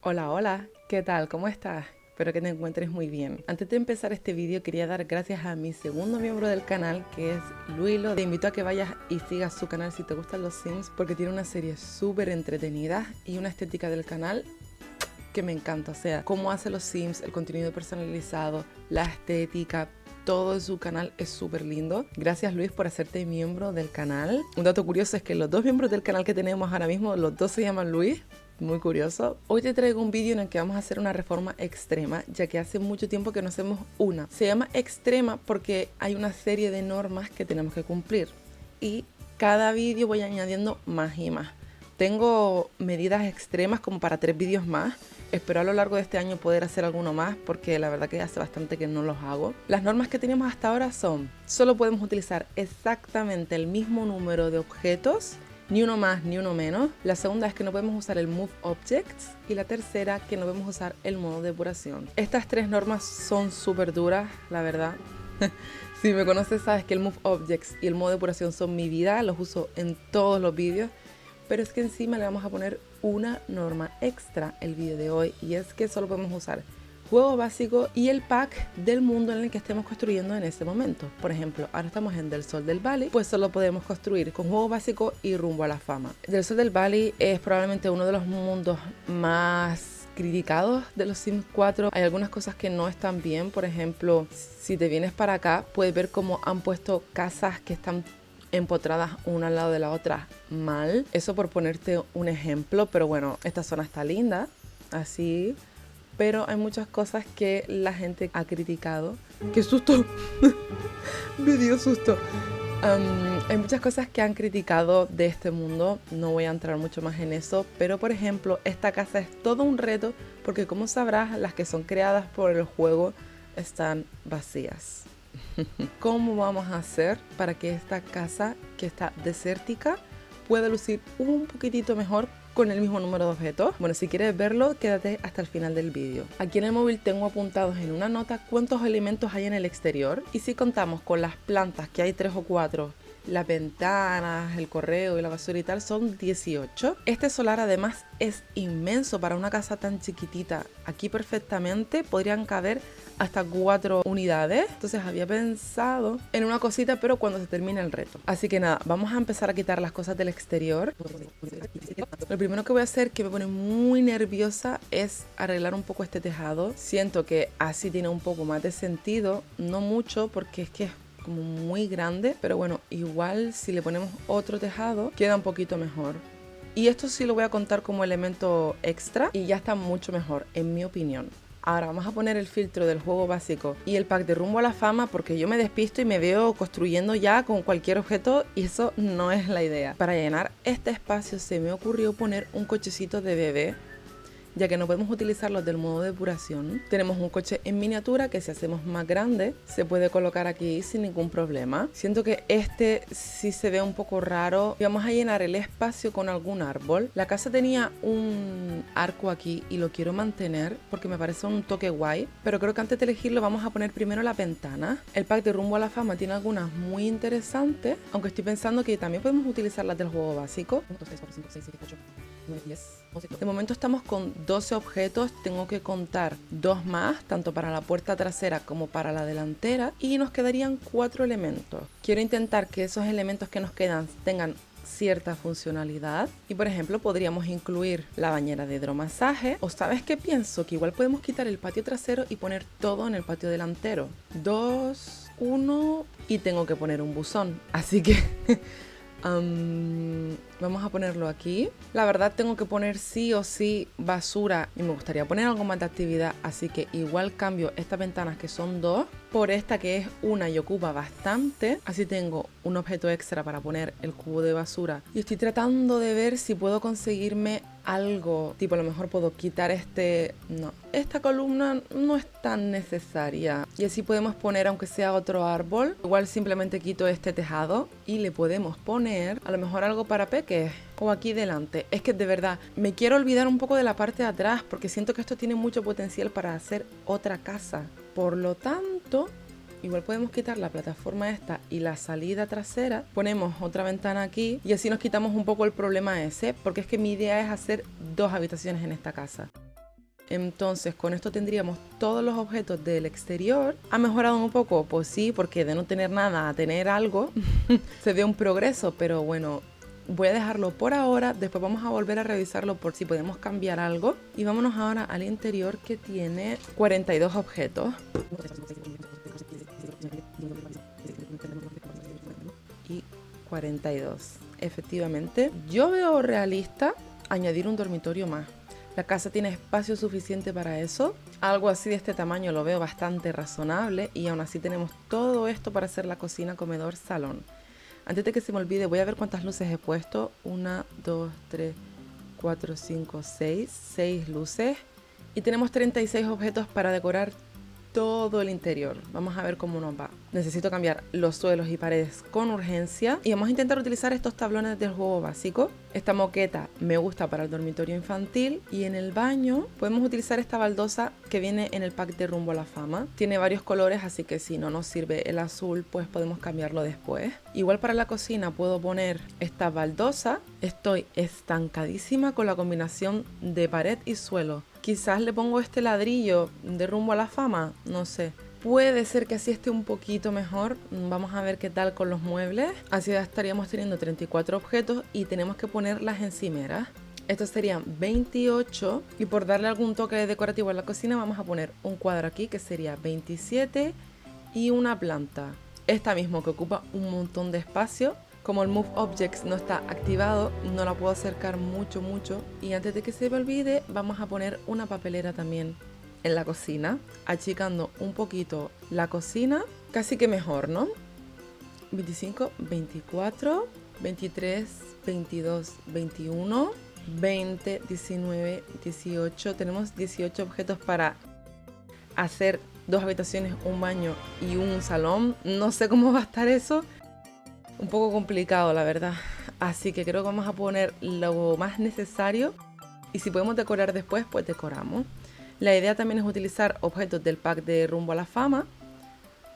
Hola, hola, ¿qué tal? ¿Cómo estás? Espero que te encuentres muy bien. Antes de empezar este vídeo quería dar gracias a mi segundo miembro del canal, que es Luilo. Te invito a que vayas y sigas su canal si te gustan los Sims, porque tiene una serie súper entretenida y una estética del canal que me encanta. O sea, cómo hace los Sims, el contenido personalizado, la estética, todo en su canal es súper lindo. Gracias, Luis, por hacerte miembro del canal. Un dato curioso es que los dos miembros del canal que tenemos ahora mismo, los dos se llaman Luis. Muy curioso. Hoy te traigo un vídeo en el que vamos a hacer una reforma extrema, ya que hace mucho tiempo que no hacemos una. Se llama extrema porque hay una serie de normas que tenemos que cumplir. Y cada vídeo voy añadiendo más y más. Tengo medidas extremas como para 3 vídeos más. Espero a lo largo de este año poder hacer alguno más porque la verdad que hace bastante que no los hago. Las normas que tenemos hasta ahora son: solo podemos utilizar exactamente el mismo número de objetos, ni uno más ni uno menos. La segunda es que no podemos usar el Move Objects. Y la tercera, que no podemos usar el modo depuración. Estas 3 normas son súper duras, la verdad. Si me conoces sabes que el Move Objects y el modo depuración son mi vida, los uso en todos los vídeos. Pero es que encima le vamos a poner una norma extra el vídeo de hoy, y es que solo podemos usar juego básico y el pack del mundo en el que estemos construyendo en este momento. Por ejemplo, ahora estamos en Del Sol del Valley, pues solo podemos construir con juego básico y rumbo a la fama. Del Sol del Valley es probablemente uno de los mundos más criticados de los Sims 4. Hay algunas cosas que no están bien. Por ejemplo, si te vienes para acá puedes ver cómo han puesto casas que están empotradas una al lado de la otra mal. Eso por ponerte un ejemplo, pero bueno, esta zona está linda, así. Pero hay muchas cosas que la gente ha criticado. ¡Qué susto! Me dio susto. Hay muchas cosas que han criticado de este mundo. No voy a entrar mucho más en eso. Pero por ejemplo, esta casa es todo un reto porque, como sabrás, las que son creadas por el juego están vacías. ¿Cómo vamos a hacer para que esta casa, que está desértica, pueda lucir un poquitito mejor con el mismo número de objetos? Bueno, si quieres verlo, quédate hasta el final del vídeo. Aquí en el móvil tengo apuntados en una nota cuántos elementos hay en el exterior, y si contamos con las plantas, que hay 3 o 4, las ventanas, el correo y la basura y tal, son 18. Este solar además es inmenso para una casa tan chiquitita. Aquí perfectamente podrían caber hasta 4 unidades. Entonces había pensado en una cosita, pero cuando se termine el reto. Así que nada, vamos a empezar a quitar las cosas del exterior. Lo primero que voy a hacer, que me pone muy nerviosa, es arreglar un poco este tejado. Siento que así tiene un poco más de sentido, no mucho porque es que es como muy grande, pero bueno, igual si le ponemos otro tejado queda un poquito mejor. Y esto sí lo voy a contar como elemento extra y ya está mucho mejor, en mi opinión. Ahora vamos a poner el filtro del juego básico y el pack de rumbo a la fama, porque yo me despisto y me veo construyendo ya con cualquier objeto y eso no es la idea. Para llenar este espacio se me ocurrió poner un cochecito de bebé, ya que no podemos utilizar los del modo de depuración. Tenemos un coche en miniatura que, si hacemos más grande, se puede colocar aquí sin ningún problema. Siento que este sí se ve un poco raro y vamos a llenar el espacio con algún árbol. La casa tenía un arco aquí y lo quiero mantener porque me parece un toque guay, pero creo que antes de elegirlo vamos a poner primero la ventana. El pack de rumbo a la fama tiene algunas muy interesantes, aunque estoy pensando que también podemos utilizar las del juego básico. 1, 2, 3, 4, 5, 6, 7, 8, 9, 10, 11, 12. De momento estamos con 12 objetos, tengo que contar 2 más, tanto para la puerta trasera como para la delantera, y nos quedarían 4 elementos. Quiero intentar que esos elementos que nos quedan tengan cierta funcionalidad, y por ejemplo podríamos incluir la bañera de hidromasaje, o ¿sabes qué pienso? Que igual podemos quitar el patio trasero y poner todo en el patio delantero. 2, 1, y tengo que poner un buzón, así que vamos a ponerlo aquí. La verdad tengo que poner sí o sí basura y me gustaría poner algo más de actividad, así que igual cambio estas ventanas, que son 2, por esta, que es una y ocupa bastante. Así tengo un objeto extra para poner el cubo de basura, y estoy tratando de ver si puedo conseguirme algo, tipo a lo mejor puedo quitar esta columna no es tan necesaria, y así podemos poner aunque sea otro árbol. Igual simplemente quito este tejado y le podemos poner a lo mejor algo para peques, o aquí delante. Es que de verdad me quiero olvidar un poco de la parte de atrás porque siento que esto tiene mucho potencial para hacer otra casa. Por lo tanto, igual podemos quitar la plataforma esta y la salida trasera, ponemos otra ventana aquí y así nos quitamos un poco el problema ese, porque es que mi idea es hacer 2 habitaciones en esta casa. Entonces con esto tendríamos todos los objetos del exterior. ¿Ha mejorado un poco? Pues sí, porque de no tener nada a tener algo se ve un progreso, pero bueno, voy a dejarlo por ahora. Después vamos a volver a revisarlo por si podemos cambiar algo. Y vámonos ahora al interior, que tiene 42 objetos. Y 42. Efectivamente, yo veo realista añadir un dormitorio más. La casa tiene espacio suficiente para eso. Algo así de este tamaño lo veo bastante razonable, y aún así tenemos todo esto para hacer la cocina, comedor, salón. Antes de que se me olvide, voy a ver cuántas luces he puesto. 1, 2, 3, 4, 5, 6. 6 luces. Y tenemos 36 objetos para decorar todo el interior. Vamos a ver cómo nos va. Necesito cambiar los suelos y paredes con urgencia. Y vamos a intentar utilizar estos tablones del juego básico. Esta moqueta me gusta para el dormitorio infantil. Y en el baño podemos utilizar esta baldosa que viene en el pack de Rumbo a la Fama. Tiene varios colores, así que si no nos sirve el azul, pues podemos cambiarlo después. Igual para la cocina puedo poner esta baldosa. Estoy estancadísima con la combinación de pared y suelo. Quizás le pongo este ladrillo de Rumbo a la Fama, no sé. Puede ser que así esté un poquito mejor. Vamos a ver qué tal con los muebles. Así ya estaríamos teniendo 34 objetos y tenemos que poner las encimeras. Estos serían 28, y por darle algún toque decorativo a la cocina vamos a poner un cuadro aquí que sería 27 y una planta. Esta mismo que ocupa un montón de espacio. Como el Move Objects no está activado, no la puedo acercar mucho. Y antes de que se me olvide, vamos a poner una papelera también en la cocina, achicando un poquito la cocina. Casi que mejor, ¿no? 25, 24, 23, 22, 21, 20, 19, 18. Tenemos 18 objetos para hacer 2 habitaciones, un baño y un salón. No sé cómo va a estar eso. Un poco complicado, la verdad. Así que creo que vamos a poner lo más necesario, y si podemos decorar después, pues decoramos. La idea también es utilizar objetos del pack de Rumbo a la Fama.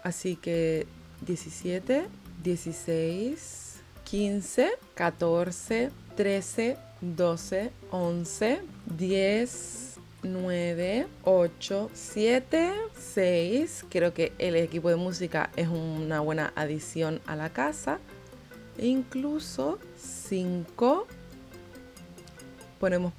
Así que 17, 16, 15, 14, 13, 12, 11, 10, 9, 8, 7, 6. Creo que el equipo de música es una buena adición a la casa. E incluso 5. Podemos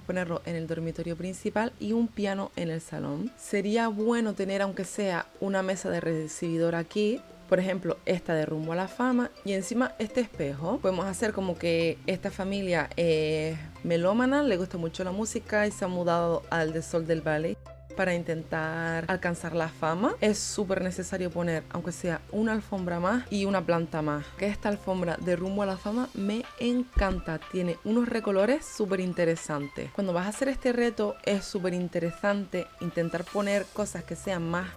ponerlo en el dormitorio principal y un piano en el salón. Sería bueno tener, aunque sea, una mesa de recibidor aquí. Por ejemplo, esta de Rumbo a la Fama, y encima este espejo. Podemos hacer como que esta familia es melómana, le gusta mucho la música y se ha mudado al de Sol del Valle para intentar alcanzar la fama. Es súper necesario poner, aunque sea, una alfombra más y una planta más. Que esta alfombra de Rumbo a la Fama me encanta, tiene unos recolores súper interesantes. Cuando vas a hacer este reto es súper interesante intentar poner cosas que sean más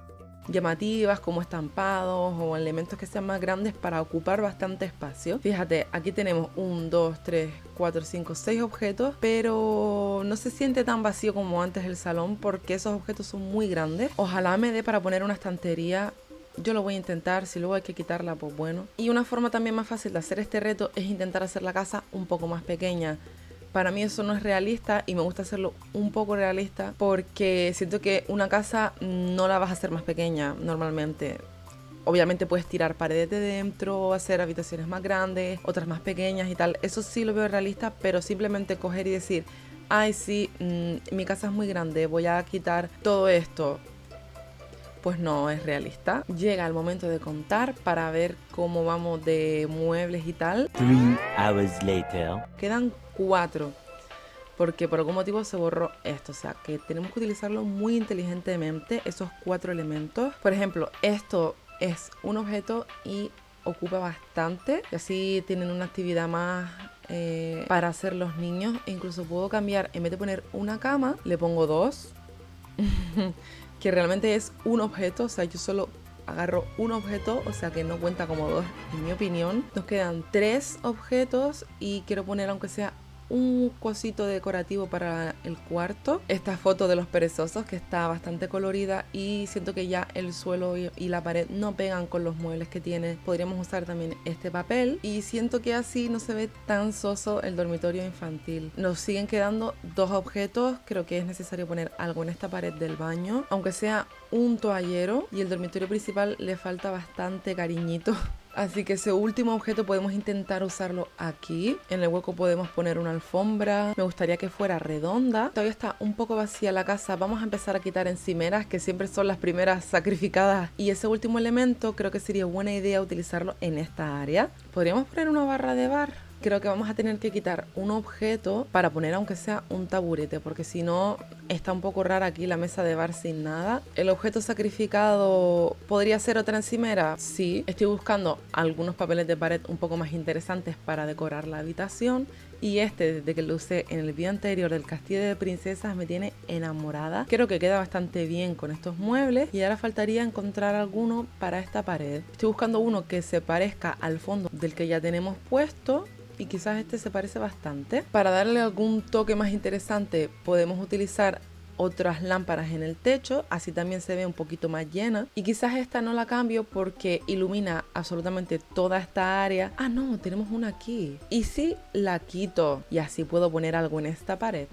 llamativas, como estampados o elementos que sean más grandes para ocupar bastante espacio. Fíjate, aquí tenemos 1, 2, 3, 4, 5, 6 objetos, pero no se siente tan vacío como antes el salón porque esos objetos son muy grandes. Ojalá me dé para poner una estantería. Yo lo voy a intentar, si luego hay que quitarla, pues bueno. Y una forma también más fácil de hacer este reto es intentar hacer la casa un poco más pequeña. Para mí eso no es realista y me gusta hacerlo un poco realista porque siento que una casa no la vas a hacer más pequeña normalmente. Obviamente puedes tirar paredes de dentro, hacer habitaciones más grandes, otras más pequeñas y tal. Eso sí lo veo realista, pero simplemente coger y decir, ay sí, mi casa es muy grande, voy a quitar todo esto, pues no es realista. Llega el momento de contar para ver cómo vamos de muebles y tal. 3 hours later. Quedan 4, porque por algún motivo se borró esto, o sea que tenemos que utilizarlo muy inteligentemente, esos 4 elementos. Por ejemplo, esto es un objeto y ocupa bastante, y así tienen una actividad más para hacer los niños. E incluso puedo cambiar, en vez de poner una cama, le pongo 2, que realmente es un objeto, o sea, yo solo agarro un objeto, o sea que no cuenta como 2 en mi opinión. Nos quedan 3 objetos y quiero poner aunque sea un cosito decorativo para el cuarto. Esta foto de los perezosos que está bastante colorida y siento que ya el suelo y la pared no pegan con los muebles que tiene. Podríamos usar también este papel y siento que así no se ve tan soso el dormitorio infantil. Nos siguen quedando dos objetos. Creo que es necesario poner algo en esta pared del baño, aunque sea un toallero, y el dormitorio principal le falta bastante cariñito. Así que ese último objeto podemos intentar usarlo aquí. En el hueco podemos poner una alfombra. Me gustaría que fuera redonda. Todavía está un poco vacía la casa. Vamos a empezar a quitar encimeras, que siempre son las primeras sacrificadas. Y ese último elemento creo que sería buena idea utilizarlo en esta área. Podríamos poner una barra de bar. Creo que vamos a tener que quitar un objeto para poner aunque sea un taburete, porque si no está un poco rara aquí la mesa de bar sin nada. El objeto sacrificado podría ser otra encimera. Sí, estoy buscando algunos papeles de pared un poco más interesantes para decorar la habitación. Y desde que lo usé en el video anterior del castillo de princesas, me tiene enamorada. Creo que queda bastante bien con estos muebles y ahora faltaría encontrar alguno para esta pared. Estoy buscando uno que se parezca al fondo del que ya tenemos puesto. Y quizás este se parece bastante. Para darle algún toque más interesante podemos utilizar otras lámparas en el techo, así también se ve un poquito más llena. Y quizás esta no la cambio porque ilumina absolutamente toda esta área. Ah, no, tenemos una aquí. Y si la quito y así puedo poner algo en esta pared.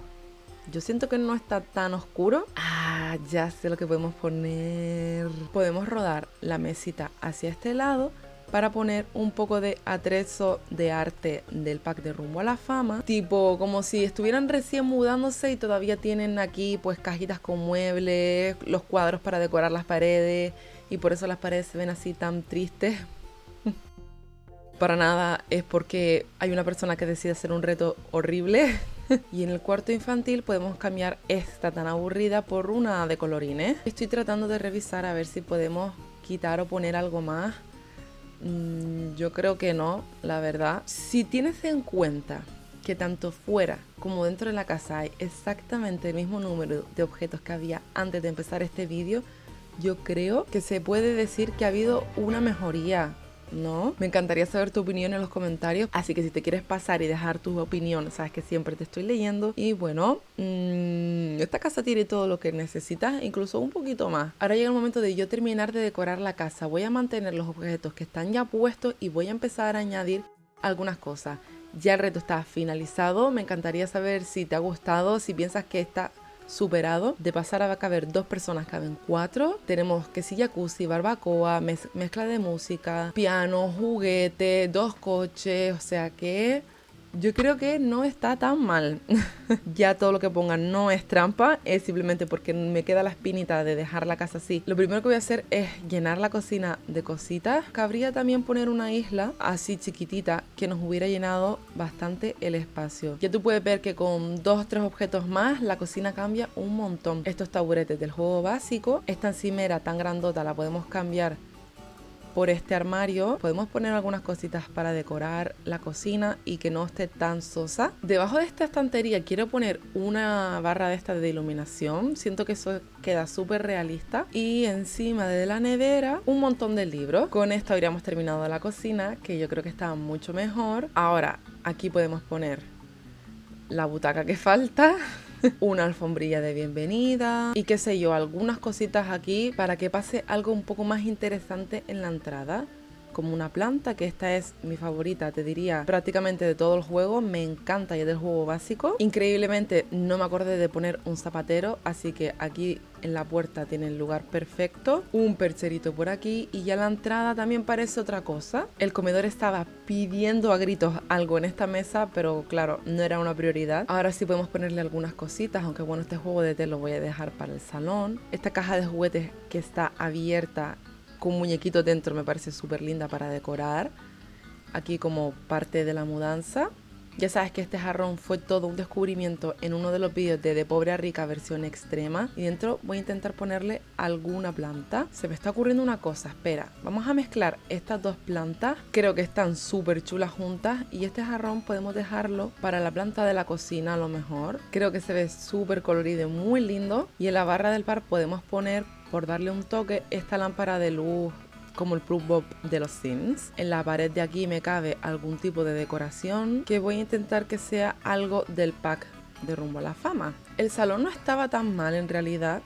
Yo siento que no está tan oscuro. Ah, ya sé lo que podemos poner. Podemos rodar la mesita hacia este lado para poner un poco de atrezo de arte del pack de Rumbo a la Fama, tipo como si estuvieran recién mudándose y todavía tienen aquí pues cajitas con muebles, los cuadros para decorar las paredes, y por eso las paredes se ven así tan tristes. Para nada, es porque hay una persona que decide hacer un reto horrible. Y en el cuarto infantil podemos cambiar esta tan aburrida por una de colorines. Estoy tratando de revisar a ver si podemos quitar o poner algo más. Yo creo que no, la verdad. Si tienes en cuenta que tanto fuera como dentro de la casa hay exactamente el mismo número de objetos que había antes de empezar este vídeo, yo creo que se puede decir que ha habido una mejoría, ¿no? Me encantaría saber tu opinión en los comentarios, así que si te quieres pasar y dejar tu opinión, sabes que siempre te estoy leyendo. Y bueno, esta casa tiene todo lo que necesitas, incluso un poquito más. Ahora llega el momento de yo terminar de decorar la casa. Voy a mantener los objetos que están ya puestos y voy a empezar a añadir algunas cosas. Ya el reto está finalizado. Me encantaría saber si te ha gustado, si piensas que está superado. De pasar a caber 2 personas, caben 4. Tenemos que si jacuzzi, barbacoa, mezcla de música, piano, juguete, 2 coches, o sea que yo creo que no está tan mal. Ya todo lo que pongan no es trampa, es simplemente porque me queda la espinita de dejar la casa así. Lo primero que voy a hacer es llenar la cocina de cositas. Cabría también poner una isla así chiquitita que nos hubiera llenado bastante el espacio. Ya tú puedes ver que con 2 o 3 objetos más la cocina cambia un montón. Estos taburetes del juego básico, esta encimera tan grandota la podemos cambiar por este armario. Podemos poner algunas cositas para decorar la cocina y que no esté tan sosa. Debajo de esta estantería quiero poner una barra de esta de iluminación. Siento que eso queda súper realista. Y encima de la nevera un montón de libros. Con esto habríamos terminado la cocina, que yo creo que está mucho mejor. Ahora aquí podemos poner la butaca que falta, una alfombrilla de bienvenida y qué sé yo, algunas cositas aquí para que pase algo un poco más interesante en la entrada, como una planta, que esta es mi favorita, te diría, prácticamente de todo el juego. Me encanta, y es del juego básico. Increíblemente no me acordé de poner un zapatero, así que aquí en la puerta tiene el lugar perfecto. Un percherito por aquí y ya la entrada también parece otra cosa. El comedor estaba pidiendo a gritos algo en esta mesa, pero claro, no era una prioridad. Ahora sí podemos ponerle algunas cositas, aunque bueno, este juego de té lo voy a dejar para el salón. Esta caja de juguetes que está abierta con muñequitos dentro me parece súper linda para decorar. Aquí como parte de la mudanza. Ya sabes que este jarrón fue todo un descubrimiento en uno de los vídeos de Pobre a Rica versión extrema. Y dentro voy a intentar ponerle alguna planta. Se me está ocurriendo una cosa, espera. Vamos a mezclar estas 2 plantas. Creo que están súper chulas juntas. Y este jarrón podemos dejarlo para la planta de la cocina a lo mejor. Creo que se ve súper colorido y muy lindo. Y en la barra del bar podemos poner, por darle un toque, esta lámpara de luz como el Proof Bob de los Sims. En la pared de aquí me cabe algún tipo de decoración que voy a intentar que sea algo del pack de Rumbo a la Fama. El salón no estaba tan mal en realidad,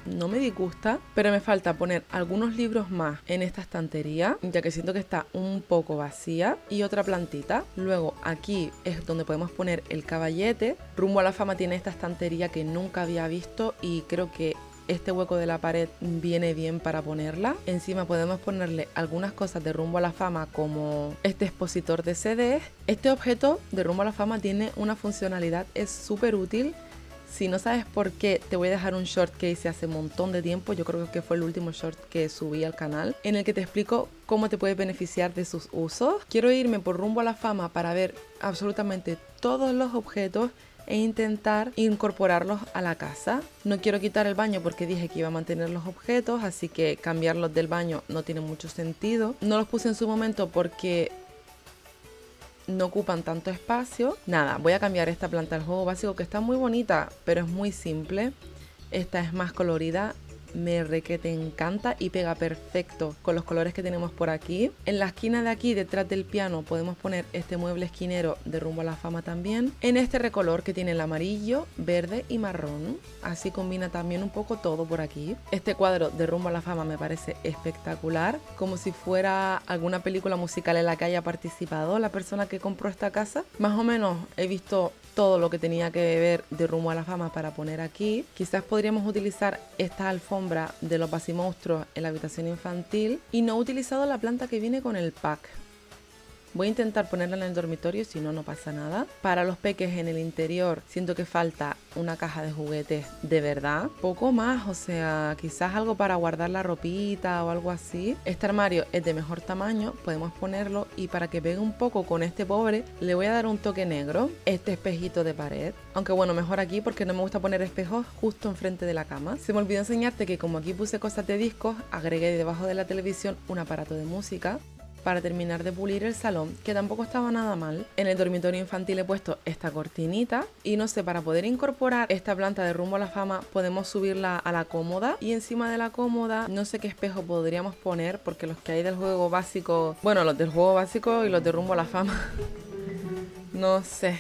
no me disgusta, pero me falta poner algunos libros más en esta estantería, ya que siento que está un poco vacía, y otra plantita. Luego aquí es donde podemos poner el caballete. Rumbo a la Fama tiene esta estantería que nunca había visto y creo que este hueco de la pared viene bien para ponerla. Encima podemos ponerle algunas cosas de Rumbo a la Fama, como este expositor de CDs. Este objeto de Rumbo a la Fama tiene una funcionalidad, es súper útil. Si no sabes por qué, te voy a dejar un short que hice hace un montón de tiempo, yo creo que fue el último short que subí al canal, en el que te explico cómo te puedes beneficiar de sus usos. Quiero irme por Rumbo a la Fama para ver absolutamente todos los objetos e intentar incorporarlos a la casa. No quiero quitar el baño porque dije que iba a mantener los objetos, así que cambiarlos del baño no tiene mucho sentido. No los puse en su momento porque no ocupan tanto espacio. Nada, voy a cambiar esta planta del juego básico, que está muy bonita, pero es muy simple. Esta es más colorida, me requete encanta y pega perfecto con los colores que tenemos por aquí. En la esquina de aquí, detrás del piano, podemos poner este mueble esquinero de Rumbo a la Fama también, en este recolor que tiene el amarillo, verde y marrón. Así combina también un poco todo por aquí. Este cuadro de Rumbo a la Fama me parece espectacular, como si fuera alguna película musical en la que haya participado la persona que compró esta casa. Más o menos he visto todo lo que tenía que ver de Rumbo a la Fama para poner aquí. Quizás podríamos utilizar esta alfombra de los Basimonstruos en la habitación infantil, y no he utilizado la planta que viene con el pack. Voy a intentar ponerla en el dormitorio, si no, no pasa nada. Para los peques en el interior siento que falta una caja de juguetes de verdad. Poco más, o sea, quizás algo para guardar la ropita o algo así. Este armario es de mejor tamaño, podemos ponerlo, y para que pegue un poco con este pobre le voy a dar un toque negro. Este espejito de pared, aunque bueno, mejor aquí porque no me gusta poner espejos justo enfrente de la cama. Se me olvidó enseñarte que como aquí puse cosas de discos, agregué debajo de la televisión un aparato de música para terminar de pulir el salón, que tampoco estaba nada mal. En el dormitorio infantil he puesto esta cortinita, y no sé, para poder incorporar esta planta de Rumbo a la Fama podemos subirla a la cómoda, y encima de la cómoda no sé qué espejo podríamos poner, porque los que hay del juego básico, bueno, los del juego básico y los de Rumbo a la Fama no sé.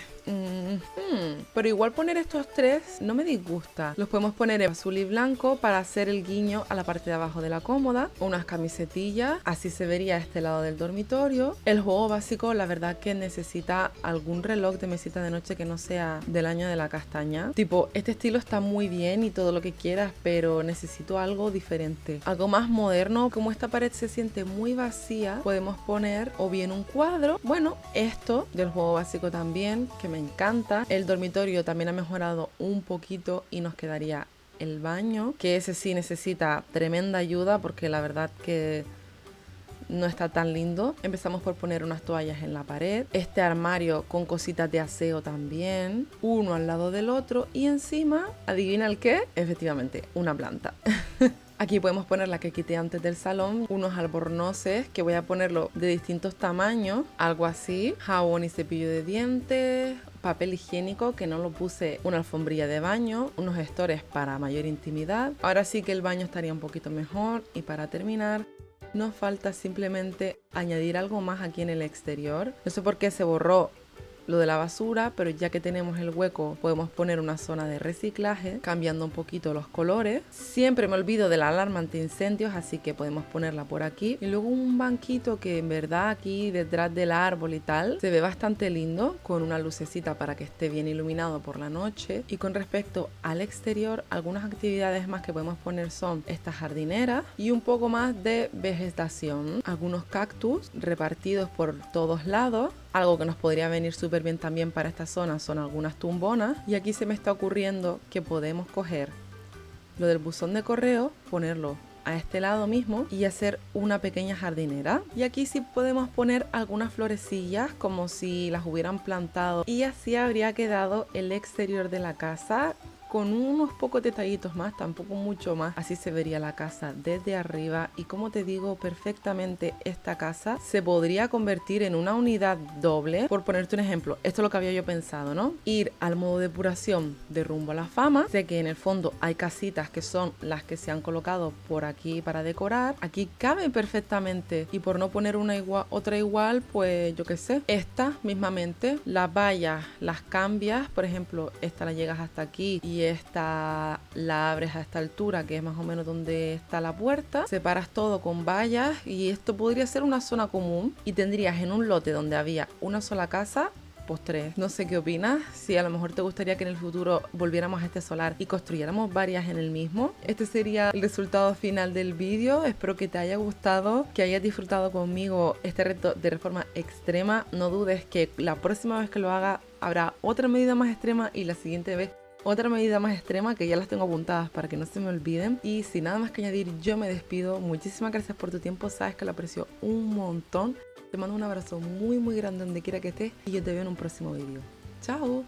Pero igual poner estos tres no me disgusta. Los podemos poner en azul y blanco para hacer el guiño a la parte de abajo de la cómoda. Unas camisetillas, así se vería este lado del dormitorio. El juego básico, la verdad que necesita algún reloj de mesita de noche que no sea del año de la castaña. Tipo, este estilo está muy bien y todo lo que quieras, pero necesito algo diferente, algo más moderno. Como esta pared se siente muy vacía, podemos poner o bien un cuadro. Bueno, esto del juego básico también, que me encanta. El dormitorio también ha mejorado un poquito y nos quedaría el baño, que ese sí necesita tremenda ayuda porque la verdad que no está tan lindo. Empezamos por poner unas toallas en la pared, este armario con cositas de aseo también, uno al lado del otro, y encima, ¿adivina el qué? Efectivamente, una planta. Aquí podemos poner la que quité antes del salón, unos albornoces que voy a ponerlo de distintos tamaños, algo así, jabón y cepillo de dientes, papel higiénico que no lo puse, una alfombrilla de baño, unos estores para mayor intimidad. Ahora sí que el baño estaría un poquito mejor, y para terminar nos falta simplemente añadir algo más aquí en el exterior. No sé por qué se borró lo de la basura, pero ya que tenemos el hueco podemos poner una zona de reciclaje cambiando un poquito los colores. Siempre me olvido de la alarma antiincendios, así que podemos ponerla por aquí. Y luego un banquito que en verdad aquí detrás del árbol y tal se ve bastante lindo, con una lucecita para que esté bien iluminado por la noche. Y con respecto al exterior, algunas actividades más que podemos poner son esta jardinera y un poco más de vegetación, algunos cactus repartidos por todos lados. Algo que nos podría venir súper bien también para esta zona son algunas tumbonas. Y aquí se me está ocurriendo que podemos coger lo del buzón de correo, ponerlo a este lado mismo y hacer una pequeña jardinera. Y aquí sí podemos poner algunas florecillas como si las hubieran plantado, y así habría quedado el exterior de la casa con unos pocos detallitos más, tampoco mucho más. Así se vería la casa desde arriba y como te digo, perfectamente esta casa se podría convertir en una unidad doble. Por ponerte un ejemplo, esto es lo que había yo pensado, ¿no? Ir al modo depuración de Rumbo a la Fama. Sé que en el fondo hay casitas que son las que se han colocado por aquí para decorar. Aquí cabe perfectamente y por no poner una igual, otra igual, pues yo qué sé, esta mismamente, las vallas las cambias, por ejemplo, esta la llegas hasta aquí y esta la abres a esta altura, que es más o menos donde está la puerta, separas todo con vallas y esto podría ser una zona común y tendrías en un lote donde había una sola casa, pues 3. No sé qué opinas, si a lo mejor te gustaría que en el futuro volviéramos a este solar y construyéramos varias en el mismo. Este sería el resultado final del vídeo. Espero que te haya gustado, que hayas disfrutado conmigo este reto de reforma extrema. No dudes que la próxima vez que lo haga habrá otra medida más extrema y la siguiente vez otra medida más extrema, que ya las tengo apuntadas para que no se me olviden. Y sin nada más que añadir, yo me despido. Muchísimas gracias por tu tiempo, sabes que lo aprecio un montón. Te mando un abrazo muy grande donde quiera que estés y yo te veo en un próximo vídeo. ¡Chao!